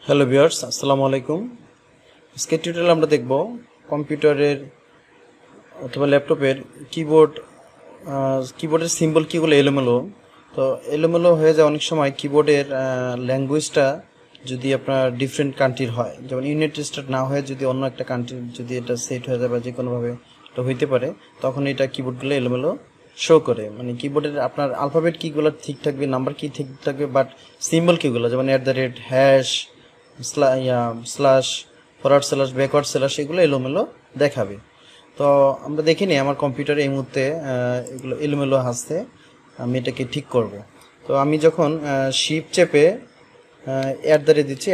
Hello viewers, আসসালামু আলাইকুম। আজকে টিউটোরিয়াল আমরা দেখব কম্পিউটারের অথবা ল্যাপটপের কিবোর্ডের সিম্বল কীগুলো এলোমেলো। তো এলোমেলো হয়ে যায় অনেক সময় কিবোর্ডের ল্যাঙ্গুয়েজটা যদি আপনার ডিফারেন্ট কান্ট্রির হয়, যেমন ইউনাইটেড স্টেট না হয়ে যদি অন্য একটা কান্ট্রির যদি এটা সেট হয়ে যায় বা যে কোনোভাবে এটা হইতে পারে, তখন এটা কিবোর্ডগুলো এলোমেলো শো করে। মানে কিবোর্ডের আপনার আলফাবেট কিগুলো ঠিক থাকবে, নাম্বার কি ঠিক থাকবে, বাট সিম্বল কিগুলো যেমন @ hash slash forward slash backward slash এগুলো এলোমেলো দেখাবে। তো আমরা দেখিনি আমার কম্পিউটারে এই মুহূর্তে এগুলো এলোমেলো আসছে, আমি এটাকে ঠিক করব। তো আমি যখন শিফট চেপে দিচ্ছি,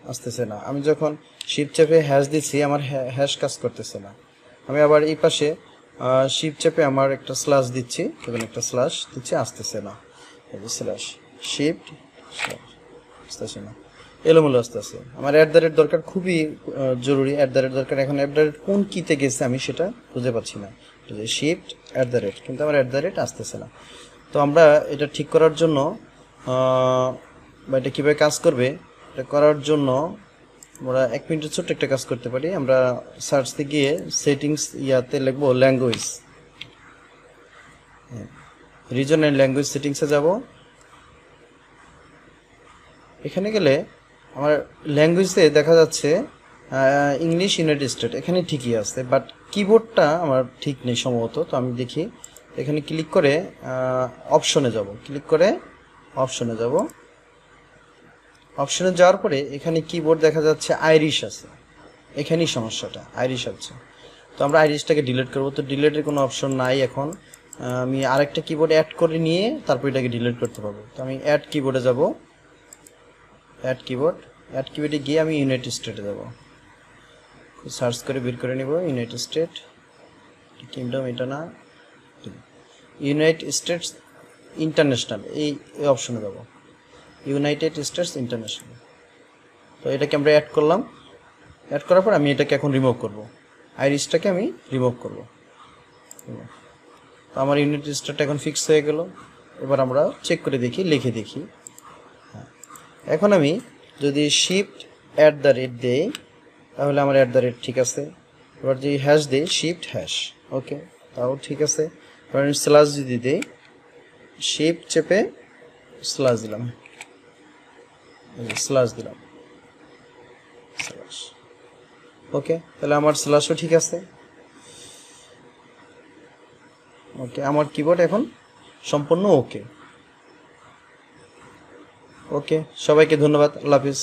আসতেছে না। আমি যখন শিফট চেপে হ্যাশ দিচ্ছি, আমার হ্যাশ কাজ করতেছে না। আমি আবার এই পাশে শিফট চেপে আমার একটা স্ল্যাশ দিচ্ছি, আসতেছে না। স্ল্যাশ শিফট আসতেছে না, এলোমেলো আসতেছে। আমার দরকার, খুবই জরুরি দরকার। এখন কোন কিতে গেছে আমি সেটা খুঁজে পাচ্ছি না। শিফট কিন্তু আমার আসতেছে না। তো আমরা এটা ঠিক করার জন্য বা এটা কীভাবে কাজ করবে, এটা করার জন্য আমরা 1 মিনিটের ছোট্ট একটা কাজ করতে পারি। আমরা সার্চতে গিয়ে সেটিংস লিখবো ল্যাঙ্গুয়েজ, রিজন অ্যান্ড ল্যাঙ্গুয়েজ সেটিংসে যাব। এখানে গেলে আমার ল্যাঙ্গুয়েজে দেখা যাচ্ছে ইংলিশ ইউনাইটেড স্টেট, এখানে ঠিকই আছে, বাট কিবোর্ডটা আমার ঠিক নেই সম্ভবত। তো আমি দেখি, এখানে ক্লিক করে অপশনে যাব। অপশনে যাওয়ার পরে এখানে কিবোর্ড দেখা যাচ্ছে আইরিশ আছে, এখানেই সমস্যাটা, আইরিশ আছে। তো আমরা আইরিশটাকে ডিলিট করব। তো ডিলিটের কোনো অপশন নাই এখন। আমি আরেকটা কিবোর্ড অ্যাড করে নিয়ে তারপর এটাকে ডিলিট করতে পারবো। তো আমি অ্যাড কিবোর্ডে যাব, অ্যাড কিবোর্ডে গিয়ে আমি ইউনাইটেড স্টেটে যাব। সার্চ করে বের করে নিব ইউনাইটেড স্টেট, কিংডম এটা না, ইউনাইটেড স্টেটস ইন্টারন্যাশনাল, এই অপশনে যাব, ইউনাইটেড স্টেটস ইন্টারন্যাশনাল। তো এটাকে আমরা অ্যাড করলাম। অ্যাড করার পর আমি এটাকে এখন রিমুভ করব, আইরিশটাকে আমি রিমুভ করব। তো আমার ইউনাইটেড স্টেটটা এখন ফিক্স হয়ে গেল। এবার আমরা চেক করে দেখি, লিখে দেখি। এখন আমি যদি শিফট দেই তাহলে আমার ঠিক আছে। এবার যদি হ্যাশ দিই, শিফট হ্যাশ, ওকে, তাও ঠিক আছে। এবার আমি স্ল্যাশ যদি দিই, শিফট চেপে স্ল্যাশ দিলাম, ওকে, তাহলে আমার স্ল্যাশও ঠিক আছে। ওকে, আমার কিবোর্ড এখন সম্পূর্ণ ওকে। সবাইকে ধন্যবাদ, আল্লাহ হাফিজ।